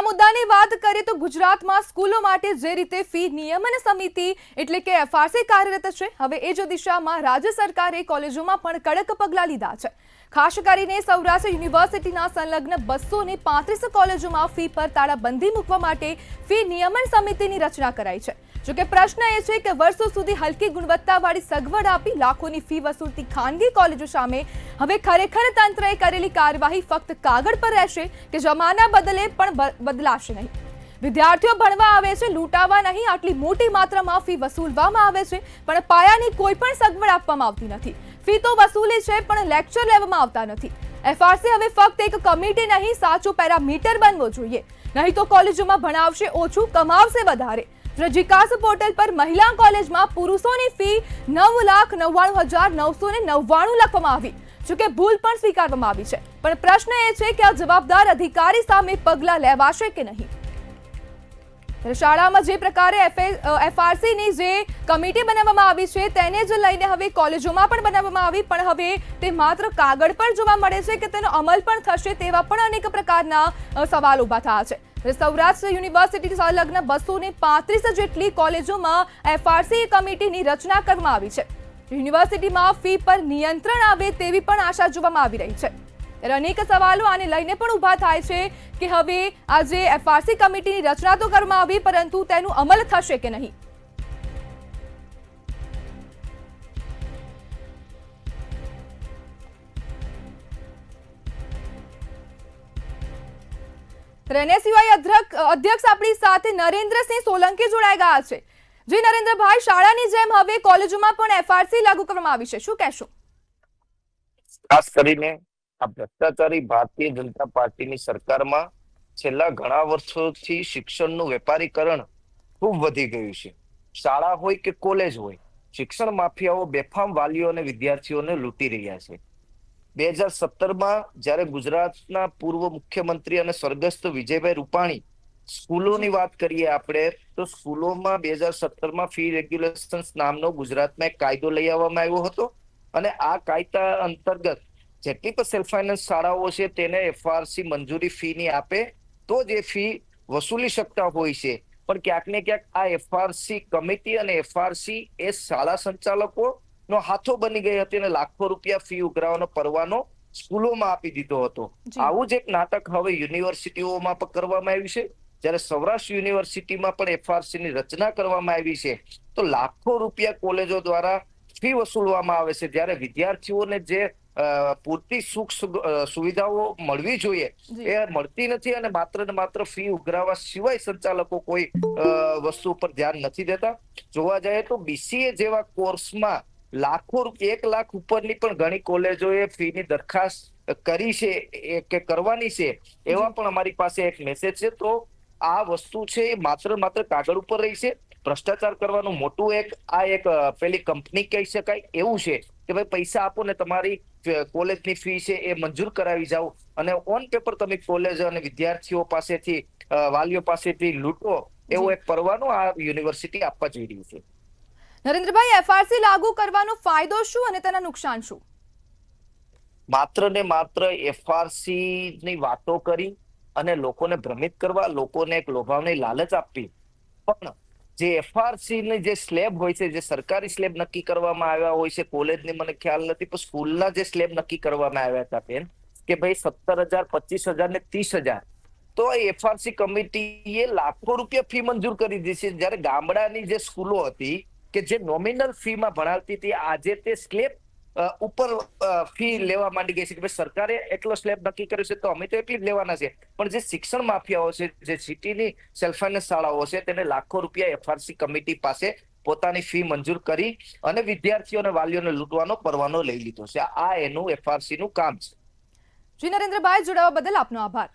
આ મુદ્દાની વાત કરીએ તો ગુજરાતમાં સ્કૂલો માટે જે રીતે ફી નિયમન સમિતિ એટલે કે એફઆરસી કાર્યરત છે, હવે એ જ દિશામાં રાજ્ય સરકારે કોલેજોમાં પણ કડક પગલાં લીધા છે। ખાસ કરીને સૌરાષ્ટ્ર યુનિવર્સિટીના સંલગ્ન 235 કોલેજોમાં ફી પર તાળાબંધી મૂકવા માટે ફી નિયમન સમિતિની રચના કરાઈ છે। જો કે પ્રશ્ન એ છે કે વર્ષો સુધી હલકી ગુણવત્તાવાળી સગવડ આપી લાખોની ફી વસૂલતી ખાનગી કોલેજો સામે હવે ખરેખર તંત્રએ કરેલી કાર્યવાહી ફક્ત કાગળ પર રહેશે કે જમાના બદલે પણ બદલાશે નહીં। વિદ્યાર્થીઓ ભણવા આવે છે, લૂંટાવા નહીં। આટલી મોટી માત્રામાં ફી વસૂલવામાં આવે છે પણ પાયાની કોઈ પણ સગવડ આપવામાં આવતી નથી। ફી તો વસૂલી છે પણ લેક્ચર લેવામાં આવતા નથી। એફઆરસી હવે ફક્ત એક કમિટી નહીં, સાચું પેરામીટર બનવો જોઈએ, નહીં તો કોલેજોમાં ભણાવશે ઓછું, કમાવશે વધારે। જીકાસ પોર્ટલ પર મહિલા કોલેજમાં પુરુષોની ફી 9,99,999 લખવામાં આવી, જોકે ભૂલ પણ સ્વીકારવામાં આવી છે, પણ પ્રશ્ન એ છે કે આ જવાબદાર અધિકારી સામે પગલાં લેવાશે કે નહીં। શાળામાં જે પ્રકારે એફઆરસીની જે કમિટી બનાવવામાં આવી છે તેને જ લઈને હવે કોલેજોમાં પણ બનાવવામાં આવી, પણ હવે તે માત્ર કાગળ પર જોવા મળે છે કે તેનો અમલ પણ થશે તેવા પણ અનેક પ્રકારના સવાલ ઊભા થયા છે। સૌરાષ્ટ્ર યુનિવર્સિટી સંલગ્ન 235 જેટલી કોલેજોમાં એફઆરસી કમિટીની રચના કરવામાં આવી છે। યુનિવર્સિટીમાં ફી પર નિયંત્રણ આવે તેવી પણ આશા જોવામાં આવી રહી છે। અનેક સવાલો આને લઈને પણ ઊભા થાય છે કે હવે આજે એફઆરસી કમિટીની રચના તો કરવામાં આવી પરંતુ તેનું અમલ થશે કે નહીં। એને સિવાય અધ્યક્ષ આપણી સાથે નરેન્દ્રસિંહ સોલંકી જોડાઈ ગયા છે। જી નરેન્દ્રભાઈ, શાળાની જેમ હવે કોલેજોમાં પણ એફઆરસી લાગુ કરવામાં આવી છે, શું કહેશો? ખાસ કરીને આ ભ્રષ્ટાચારી ભારતીય જનતા પાર્ટીની સરકારમાં છેલ્લા ઘણા વર્ષોથી શિક્ષણનું વેપારીકરણ ખૂબ વધી ગયું છે। શાળા હોય કે કોલેજ હોય, શિક્ષણ માફિયાઓ બેફામ વાલીઓ અને વિદ્યાર્થીઓને લૂંટી રહ્યા છે। 2017માં જ્યારે ગુજરાતના પૂર્વ મુખ્યમંત્રી અને સ્વર્ગસ્થ વિજયભાઈ રૂપાણી સ્કૂલોની વાત કરીએ આપણે તો સ્કૂલોમાં 2017માં ફી રેગ્યુલેશન્સ નામનો ગુજરાતમાં એક કાયદો લઈ આવવામાં આવ્યો હતો અને આ કાયદા અંતર્ગત જેટલી પણ સેલ્ફ ફાઇનાન્સ શાળાઓ છે તેને એફઆરસી મંજૂરી ફીની આપે તો જ એ ફી વસૂલી શકતા હોય છે। પણ ક્યાંક ને ક્યાંક આ એફઆરસી કમિટી અને એફઆરસી એ શાળા સંચાલકો નો હાથો બની ગઈ હતી અને લાખો રૂપિયા ફી ઉઘરાવવાનો પરવાનો સ્કૂલોમાં આપી દીધો હતો। આવું જ એક નાટક હવે યુનિવર્સિટીઓમાં પણ કરવામાં આવ્યું છે। જ્યારે સૌરાષ્ટ્ર યુનિવર્સિટીમાં પણ એફઆરસી ની રચના કરવામાં આવી છે તો લાખો રૂપિયા કોલેજો દ્વારા ફી વસૂલવામાં આવે છે, જ્યારે વિદ્યાર્થીઓને જે પૂરતી સુખ સુવિધાઓ મળવી જોઈએ એ મળતી નથી અને માત્ર ને માત્ર ફી ઉઘરાવવા સિવાય સંચાલકો કોઈ વસ્તુ પર ધ્યાન નથી દેતા। જોવા જઈએ તો બીસીએ જેવા કોર્સમાં લાખો રૂપિયા 1 લાખ ઉપરની પણ ઘણી કોલેજોએ ફીની દરખાસ્ત કરી છે કે કરવાની છે, એવા પણ અમારી પાસે એક મેસેજ છે। તો આ વસ્તુ છે એ માત્ર કાગળ ઉપર રહી છે। ભ્રષ્ટાચાર કરવાનું મોટું એક પેલી કંપની કહી શકાય એવું છે કે ભાઈ પૈસા આપો ને તમારી કોલેજની ફી છે એ મંજૂર કરાવી જાઓ અને ઓન પેપર તમે કોલેજ અને વિદ્યાર્થીઓ પાસેથી વાલીઓ પાસેથી લૂંટો એવો એક પરવાનો આ યુનિવર્સિટી આપવા જઈ રહી છે। નરેન્દ્રભાઈ, એફઆરસી લાગુ કરવાનો ફાયદો શું અને તેના નુકસાન શું? માત્ર ને માત્ર એફઆરસી ની વાતો કરી અને લોકોને ભ્રમિત કરવા, લોકોને એક લોભાવની લાલચ આપવી, પણ જે એફઆરસી ની જે સ્લેબ હોય છે, જે સરકારી સ્લેબ નક્કી કરવામાં આવ્યા હોય છે, કોલેજની મને ખ્યાલ નથી પણ સ્કૂલના જે સ્લેબ નક્કી કરવામાં આવ્યા હતા બેન કે ભાઈ 17,000, 25,000 ને 30,000, તો એફઆરસી કમિટીએ લાખો રૂપિયા ફી મંજૂર કરી દીધી છે। જ્યારે ગામડાની જે સ્કૂલો હતી કે જે નોમિનલ ફીમાં ભણાવતી હતી, આજે તે સ્લેબ ઉપર ફી લેવા માંડી ગઈ છે કે ભાઈ સરકારે એટલો સ્લેબ નક્કી કર્યો છે તો અમે તો એટલી જ લેવાના છે। પણ જે શિક્ષણ માફિયાઓ છે, જે સિટીની સેલ્ફ ફાઇનાન્સ શાળાઓ છે, તેને લાખો રૂપિયા એફઆરસી કમિટી પાસે પોતાની ફી મંજૂર કરી અને વિદ્યાર્થીઓ અને વાલીઓને લૂંટવાનો પરવાનો લઈ લીધો છે। આ એનું એફઆરસી નું કામ છે। જી નરેન્દ્રભાઈ, જોડાવા બદલ આપનો આભાર।